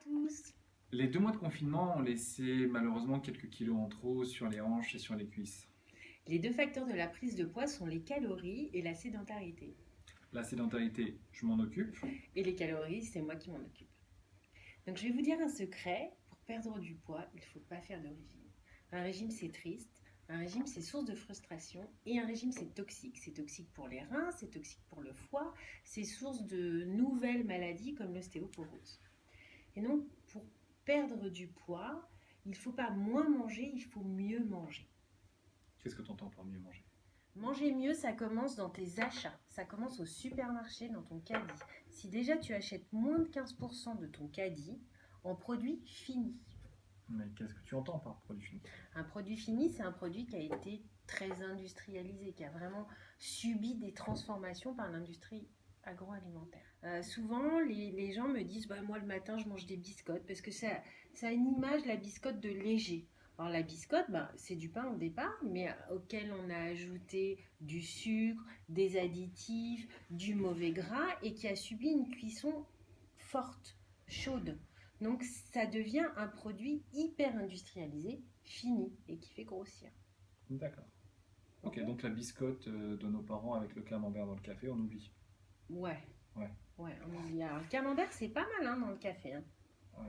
tous. Les 2 mois de confinement ont laissé malheureusement quelques kilos en trop sur les hanches et sur les cuisses. Les deux facteurs de la prise de poids sont les calories et la sédentarité. La sédentarité, je m'en occupe. Et les calories, c'est moi qui m'en occupe. Donc je vais vous dire un secret, pour perdre du poids, il ne faut pas faire de régime. Un régime c'est triste, un régime c'est source de frustration et un régime c'est toxique. C'est toxique pour les reins, c'est toxique pour le foie, c'est source de nouvelles maladies comme l'ostéoporose. Et donc pour perdre du poids, il ne faut pas moins manger, il faut mieux manger. Qu'est-ce que tu entends par mieux manger? Manger mieux, ça commence dans tes achats. Ça commence au supermarché, dans ton caddie. Si déjà tu achètes moins de 15% de ton caddie en produits finis. Mais qu'est-ce que tu entends par produit fini? Un produit fini, c'est un produit qui a été très industrialisé, qui a vraiment subi des transformations par l'industrie agroalimentaire. Souvent, les gens me disent moi le matin je mange des biscottes parce que ça a une image, la biscotte, de léger. Alors la biscotte, c'est du pain au départ, mais auquel on a ajouté du sucre, des additifs, du mauvais gras et qui a subi une cuisson forte, chaude. Donc ça devient un produit hyper industrialisé, fini et qui fait grossir. D'accord. Ok, donc la biscotte de nos parents avec le camembert dans le café, on oublie. Ouais. Ouais. Ouais, on oublie. Alors, le camembert, c'est pas mal dans le café. Ouais,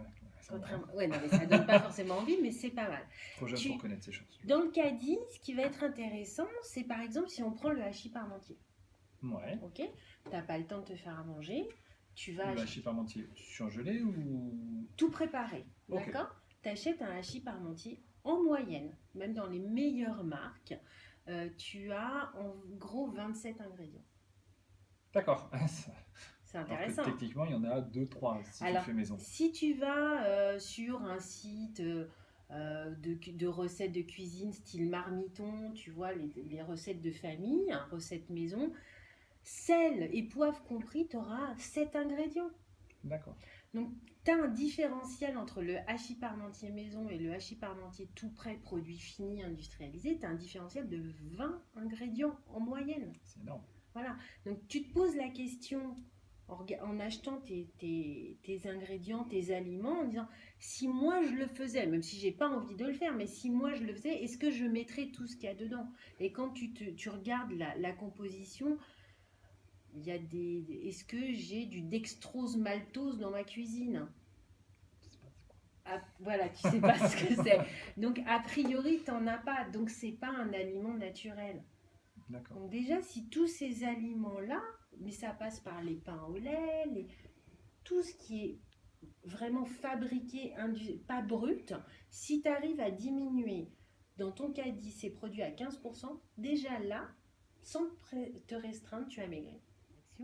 Ouais, non, mais ça donne pas forcément envie, mais c'est pas mal. trop jeune pour connaître ces choses. Dans le caddie, ce qui va être intéressant, c'est par exemple si on prend le hachis parmentier. Ouais. Ok. T'as pas le temps de te faire à manger. Tu vas Le hachis parmentier surgelé ou tout préparé. Ok. D'accord. T'achètes un hachis parmentier en moyenne, même dans les meilleures marques, tu as en gros 27 ingrédients. D'accord. C'est intéressant. Alors que techniquement, il y en a 2-3 si tu fais maison. Si tu vas sur un site de recettes de cuisine style marmiton, tu vois, les recettes de famille, recettes maison, sel et poivre compris, tu auras 7 ingrédients. D'accord. Donc, tu as un différentiel entre le hachis parmentier maison et le hachis parmentier tout prêt, produit fini, industrialisé. Tu as un différentiel de 20 ingrédients en moyenne. C'est énorme. Voilà. Donc, tu te poses la question en achetant tes ingrédients, tes aliments, en disant si moi je le faisais, même si j'ai pas envie de le faire, mais si moi je le faisais, est-ce que je mettrais tout ce qu'il y a dedans? Et quand tu regardes la composition, il y a est-ce que j'ai du dextrose maltose dans ma cuisine? Voilà, tu sais pas ce que c'est. Donc a priori, t'en as pas. Donc c'est pas un aliment naturel. D'accord. Donc déjà, si tous ces aliments-là, mais ça passe par les pains au lait, tout ce qui est vraiment fabriqué, pas brut, si tu arrives à diminuer dans ton caddie ces produits à 15%, déjà là, sans te restreindre, tu as maigri.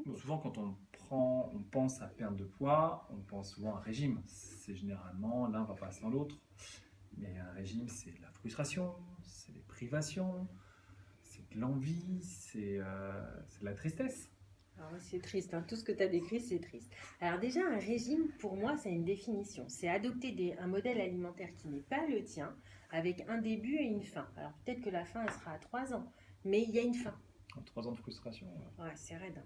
Donc souvent, quand on pense à perdre de poids, on pense souvent à un régime. C'est généralement l'un va pas sans l'autre. Mais un régime, c'est de la frustration, c'est des privations, c'est de l'envie, c'est de la tristesse. Alors c'est triste, tout ce que tu as décrit, c'est triste. Alors déjà, un régime, pour moi, c'est une définition. C'est adopter un modèle alimentaire qui n'est pas le tien, avec un début et une fin. Alors peut-être que la fin, elle sera à 3 ans, mais il y a une fin. 3 ans de frustration. Ouais, c'est raide.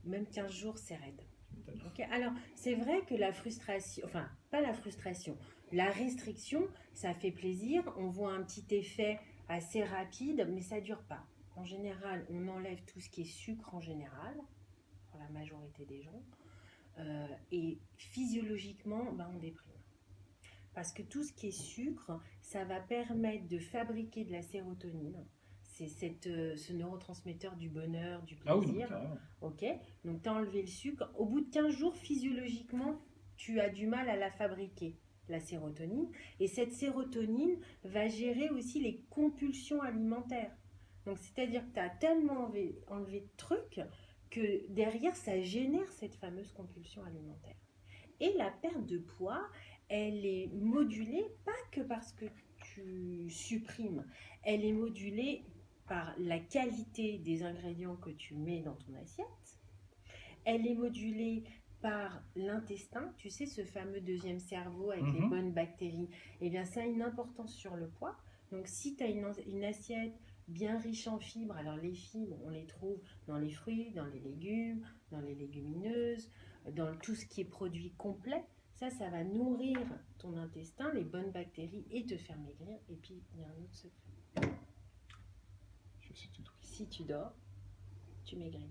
Même 15 jours, c'est raide. Okay. Alors, c'est vrai que la frustration, enfin, pas la frustration, la restriction, ça fait plaisir. On voit un petit effet assez rapide, mais ça ne dure pas. En général, on enlève tout ce qui est sucre en général, pour la majorité des gens, et physiologiquement, on déprime. Parce que tout ce qui est sucre, ça va permettre de fabriquer de la sérotonine. C'est ce neurotransmetteur du bonheur, du plaisir. Ah oui, ok. Donc tu as enlevé le sucre. Au bout de 15 jours, physiologiquement, tu as du mal à la fabriquer, la sérotonine. Et cette sérotonine va gérer aussi les compulsions alimentaires. Donc c'est-à-dire que tu as tellement enlevé de trucs que derrière, ça génère cette fameuse compulsion alimentaire. Et la perte de poids, elle est modulée, pas que parce que tu supprimes, elle est modulée par la qualité des ingrédients que tu mets dans ton assiette. Elle est modulée par l'intestin, tu sais, ce fameux deuxième cerveau avec les bonnes bactéries. Eh bien, ça a une importance sur le poids. Donc, si tu as une assiette bien riche en fibres, alors les fibres, on les trouve dans les fruits, dans les légumes, dans les légumineuses, dans tout ce qui est produit complet. Ça va nourrir ton intestin, les bonnes bactéries et te faire maigrir. Et puis, il y a un autre secret. Je suis tout oui. Si tu dors, tu maigris.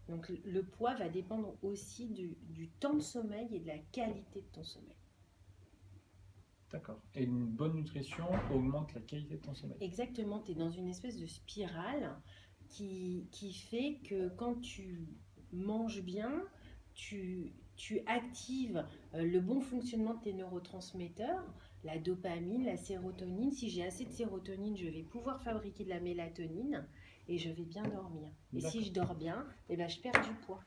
Donc, le poids va dépendre aussi du temps de sommeil et de la qualité de ton sommeil. D'accord. Et une bonne nutrition augmente la qualité de ton sommeil. Exactement, tu es dans une espèce de spirale qui fait que quand tu manges bien, tu actives le bon fonctionnement de tes neurotransmetteurs, la dopamine, la sérotonine. Si j'ai assez de sérotonine, je vais pouvoir fabriquer de la mélatonine et je vais bien dormir. Et si je dors bien, eh ben, je perds du poids.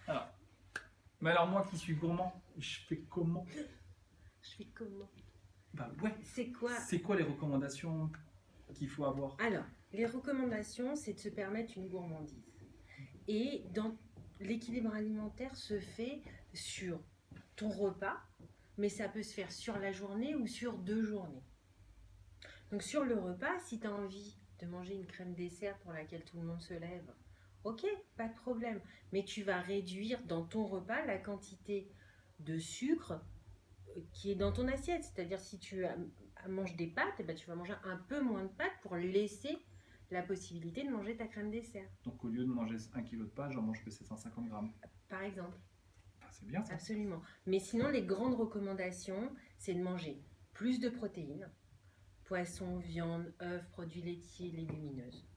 Mais alors moi qui suis gourmand, je fais comment? Je fais comment? Bah ouais. C'est quoi les recommandations qu'il faut avoir? Alors, les recommandations, c'est de se permettre une gourmandise. Et dans l'équilibre alimentaire se fait sur ton repas, mais ça peut se faire sur la journée ou sur 2 journées. Donc sur le repas, si tu as envie de manger une crème dessert pour laquelle tout le monde se lève, ok, pas de problème. Mais tu vas réduire dans ton repas la quantité de sucre qui est dans ton assiette. C'est-à-dire si tu manges des pâtes, eh ben, tu vas manger un peu moins de pâtes pour laisser la possibilité de manger ta crème dessert. Donc au lieu de manger 1 kg de pâtes, j'en mange que 750 grammes. Par exemple. C'est bien ça. Absolument. Mais sinon, les grandes recommandations, c'est de manger plus de protéines, poisson, viande, œufs, produits laitiers, légumineuses.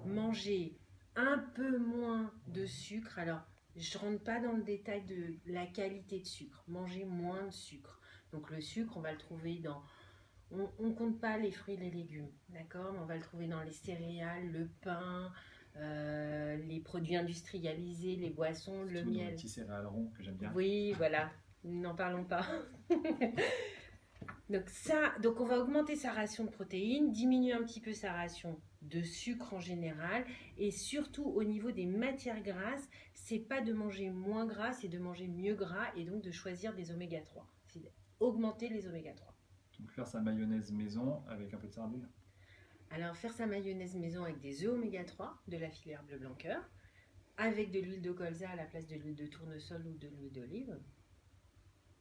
Manger un peu moins de sucre. Alors, je ne rentre pas dans le détail de la qualité de sucre. Manger moins de sucre. Donc le sucre, on va le trouver dans... On ne compte pas les fruits et les légumes, d'accord? Mais on va le trouver dans les céréales, le pain, les produits industrialisés, les boissons, le miel. Les petits céréales ronds que j'aime bien. Oui, voilà, n'en parlons pas. Donc on va augmenter sa ration de protéines, diminuer un petit peu sa ration de sucre en général, et surtout au niveau des matières grasses, c'est pas de manger moins gras, c'est de manger mieux gras et donc de choisir des oméga 3. C'est d'augmenter les oméga 3. Donc faire sa mayonnaise maison avec un peu de sardine. Alors faire sa mayonnaise maison avec des œufs oméga 3 de la filière bleu blanc cœur, avec de l'huile de colza à la place de l'huile de tournesol ou de l'huile d'olive.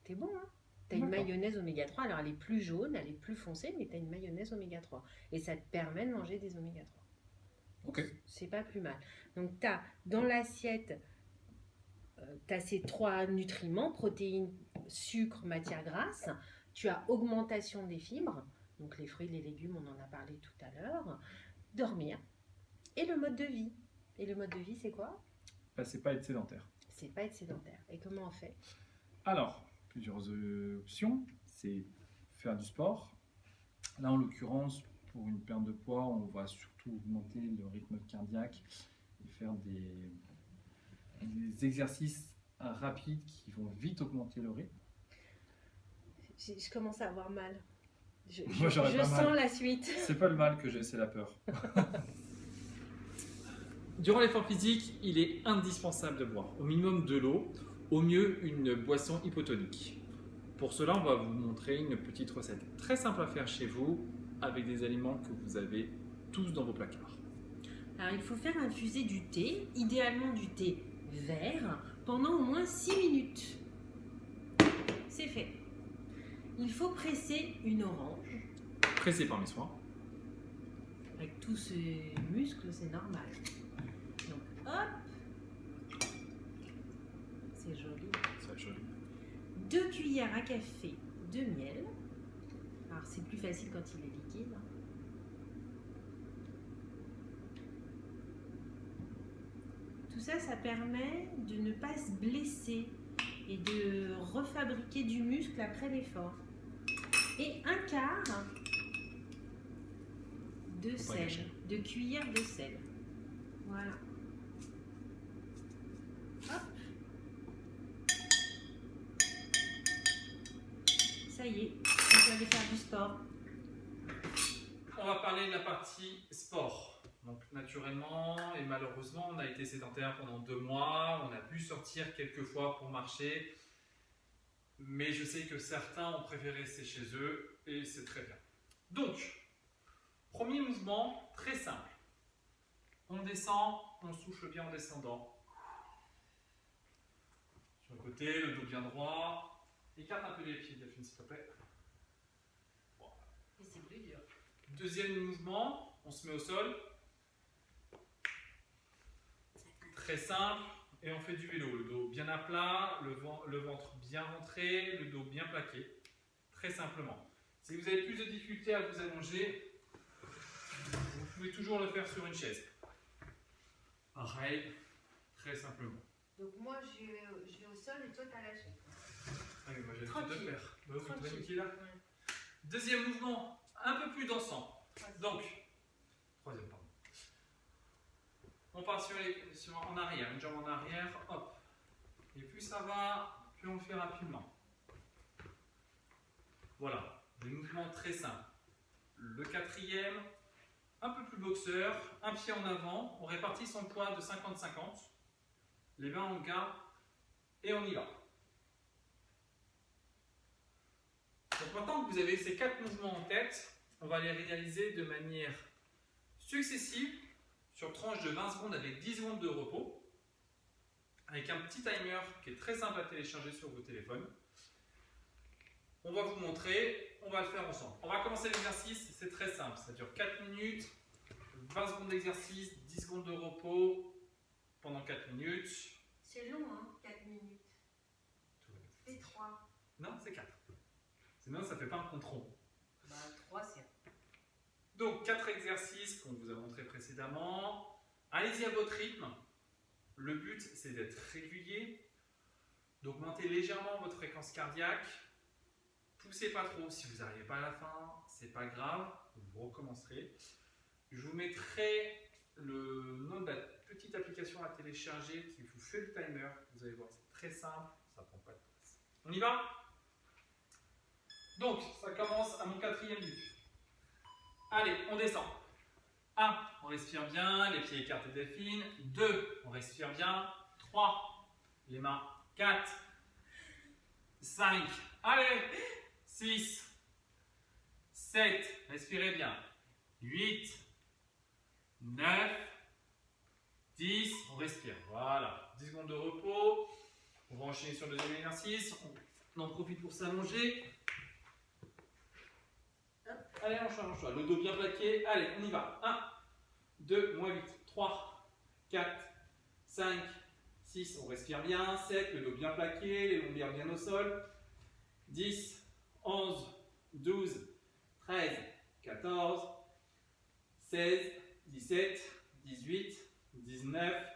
T'es bon, hein? T'as une mayonnaise oméga 3, alors elle est plus jaune, elle est plus foncée, mais t'as une mayonnaise oméga 3. Et ça te permet de manger des oméga 3. Ok. C'est pas plus mal. Donc t'as dans l'assiette, t'as ces 3 nutriments, protéines, sucre, matière grasse. Tu as augmentation des fibres, donc les fruits, les légumes, on en a parlé tout à l'heure. Dormir. Et le mode de vie. Et le mode de vie, c'est quoi? C'est pas être sédentaire. C'est pas être sédentaire. Et comment on fait? Alors, plusieurs options. C'est faire du sport. Là, en l'occurrence, pour une perte de poids, on va surtout augmenter le rythme cardiaque et faire des exercices rapides qui vont vite augmenter le rythme. Je commence à avoir mal. Je sens la suite. C'est pas le mal que j'ai, c'est la peur. Durant l'effort physique, il est indispensable de boire au minimum de l'eau, au mieux une boisson hypotonique. Pour cela, on va vous montrer une petite recette très simple à faire chez vous avec des aliments que vous avez tous dans vos placards. Alors, il faut faire infuser du thé, idéalement du thé vert, pendant au moins 6 minutes. C'est fait. Il faut presser une orange. Pressé par mes soins. Avec tous ces muscles, c'est normal. Donc, hop. C'est joli. C'est joli. 2 cuillères à café de miel. Alors, c'est plus facile quand il est liquide. Tout ça, ça permet de ne pas se blesser et de refabriquer du muscle après l'effort. Et 1/4 de sel, de cuillère de sel. Voilà. Hop. Ça y est, on peut aller faire du sport. On va parler de la partie sport. Donc naturellement et malheureusement, on a été sédentaire pendant 2 mois. On a pu sortir quelques fois pour marcher. Mais je sais que certains ont préféré rester chez eux et c'est très bien. Donc, premier mouvement très simple. On descend, on souffle bien en descendant. Sur le côté, le dos bien droit. Écarte un peu les pieds, Delphine, s'il te plaît. Voilà. Et c'est plus dur. Deuxième mouvement, on se met au sol. Très simple. Et on fait du vélo. Le dos bien à plat, le ventre bien rentré, le dos bien plaqué. Très simplement. Si vous avez plus de difficultés à vous allonger, vous pouvez toujours le faire sur une chaise. Pareil, très simplement. Donc moi je vais au sol et toi t'as la chaise. Ah oui, moi j'ai tout Tranquille. de faire. Vous Tranquille. trouvez utile là? Ouais. Deuxième mouvement, un peu plus dansant. Vas-y. Donc, troisième, pardon. On part en arrière, une jambe en arrière, hop. Et plus ça va, plus on le fait rapidement. Voilà, des mouvements très simples. Le quatrième, un peu plus boxeur, un pied en avant, on répartit son poids de 50-50. Les mains on garde et on y va. Donc maintenant que vous avez ces 4 mouvements en tête, on va les réaliser de manière successive sur tranche de 20 secondes avec 10 secondes de repos, avec un petit timer qui est très simple à télécharger sur vos téléphones. On va vous montrer, on va le faire ensemble. On va commencer l'exercice, c'est très simple, ça dure 4 minutes, 20 secondes d'exercice, 10 secondes de repos pendant 4 minutes. C'est long, hein, 4 minutes. C'est 3. Non, c'est 4. Sinon, ça ne fait pas un compte rond. Bah 3 c'est... Donc, 4 exercices qu'on vous a montré précédemment. Allez-y à votre rythme. Le but, c'est d'être régulier, d'augmenter légèrement votre fréquence cardiaque. Poussez pas trop. Si vous n'arrivez pas à la fin, c'est pas grave. Vous recommencerez. Je vous mettrai le nom de la petite application à télécharger qui vous fait le timer. Vous allez voir, c'est très simple. Ça prend pas de place. On y va? Donc, ça commence à mon 4e but. Allez, on descend. 1, on respire bien, les pieds écartés Delphine. 2, on respire bien. 3, les mains. 4, 5, allez. 6, 7, respirez bien. 8, 9, 10, on respire. Voilà, 10 secondes de repos. On va enchaîner sur le deuxième exercice. On en profite pour s'allonger. Allez, on change. Le dos bien plaqué. Allez, on y va. 1, 2, moins 8, 3, 4, 5, 6, on respire bien. 7, le dos bien plaqué, les lombaires bien au sol. 10, 11, 12, 13, 14, 16, 17, 18, 19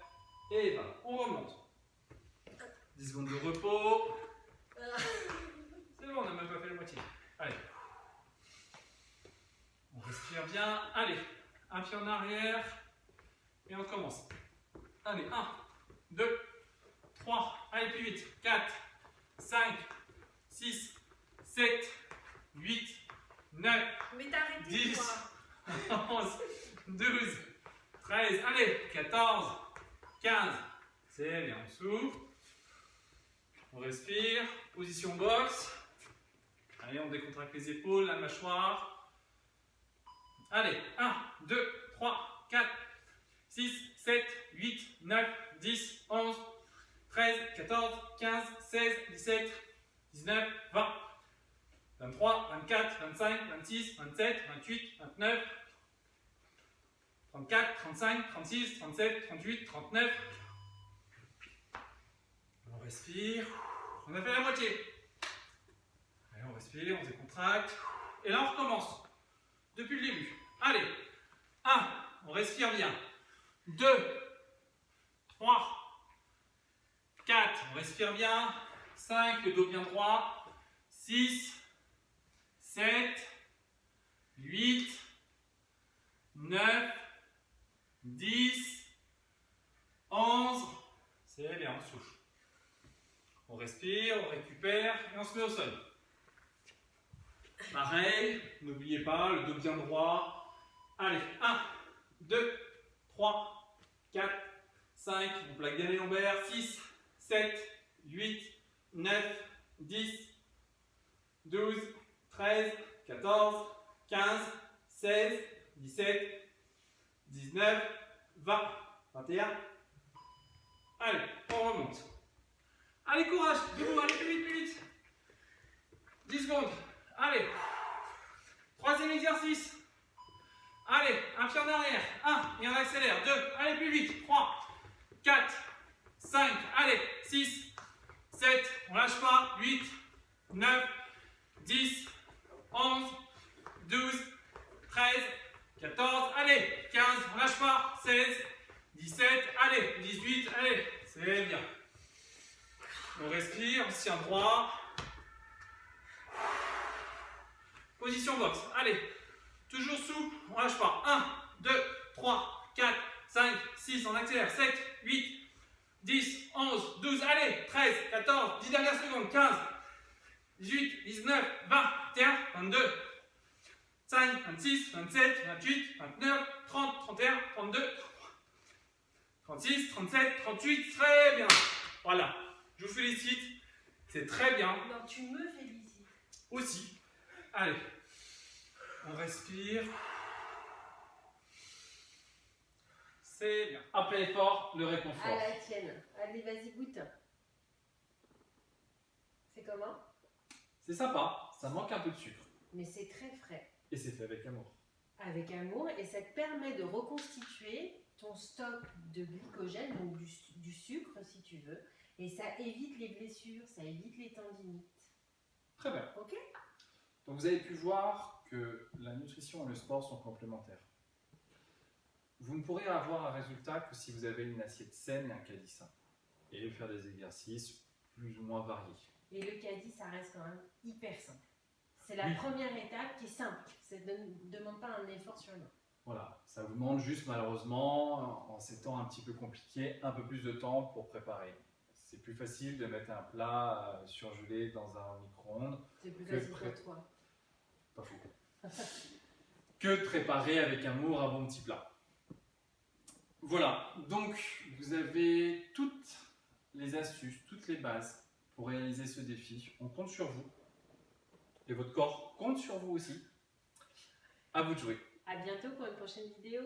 et 20. On remonte. 10 secondes de repos. C'est bon, on n'a même pas fait la moitié. Allez. On respire bien. Allez, un pied en arrière. Et on commence. Allez, 1, 2, 3, allez plus vite. 4, 5, 6, 7, 8, 9, Mais t'as arrêté 10, toi. 11, 12, 13, allez, 14, 15. C'est bien, on souffle. On respire. Position boxe. Allez, on décontracte les épaules, la mâchoire. Allez, 1, 2, 3, 4, 6, 7, 8, 9, 10, 11, 13, 14, 15, 16, 17, 19, 20, 23, 24, 25, 26, 27, 28, 29, 34, 35, 36, 37, 38, 39. On respire. On a fait la moitié. Allez, on respire, on se décontracte. Et là, on recommence. Depuis le début. Allez. 1, on respire bien. 2, 3, 4, on respire bien. 5, le dos bien droit. 6, 7, 8, 9, 10, 11. C'est bien, on souffle. On respire, on récupère et on se met au sol. Pareil, n'oubliez pas, le dos bien droit. Allez, 1, 2, 3, 4, 5, on plaque bien les lombaires. 6, 7, 8, 9, 10, 12, 13, 14, 15, 16, 17, 19, 20, 21. Allez, on remonte. Allez, courage, debout, allez plus vite, plus vite. accélère. 2, allez plus vite. 3, 4, 5, allez, 6, 7, on lâche pas. 8, 9, 10, 11, 12, 13, 14, allez, 15, on lâche pas. 16, 17, allez, 18, allez, c'est bien. On respire, on se tient droit. Position box, allez, toujours souple, on lâche pas. 1, 2, 3, 4, 5, 6, on accélère. 7, 8, 10, 11, 12, allez, 13, 14, 10 dernières secondes, 15, 18, 19, 20, 21, 22, 25, 26, 27, 28, 29, 30, 31, 32, 36, 37, 38, très bien. Voilà, je vous félicite, c'est très bien. Non, tu me félicites. Aussi. Allez, on respire. C'est bien. Après l'effort, le réconfort. À la tienne. Allez, vas-y, goûte. C'est comment? C'est sympa, ça manque un peu de sucre. Mais c'est très frais. Et c'est fait avec amour. Avec amour, et ça te permet de reconstituer ton stock de glycogène, donc du sucre si tu veux, et ça évite les blessures, ça évite les tendinites. Très bien. Ok? Donc vous avez pu voir que la nutrition et le sport sont complémentaires. Vous ne pourrez avoir un résultat que si vous avez une assiette saine et un caddie sain. Et faire des exercices plus ou moins variés. Et le caddie, ça reste quand même hyper simple. C'est la Oui. première étape qui est simple. Ça ne demande pas un effort surhumain. Voilà, ça vous demande juste malheureusement, en ces temps un petit peu compliqués, un peu plus de temps pour préparer. C'est plus facile de mettre un plat surgelé dans un micro-ondes. C'est plus Que facile pré- pour toi. Pas faux. Que de préparer avec amour un bon petit plat. Voilà, donc vous avez toutes les astuces, toutes les bases pour réaliser ce défi. On compte sur vous. Et votre corps compte sur vous aussi. À vous de jouer. À bientôt pour une prochaine vidéo.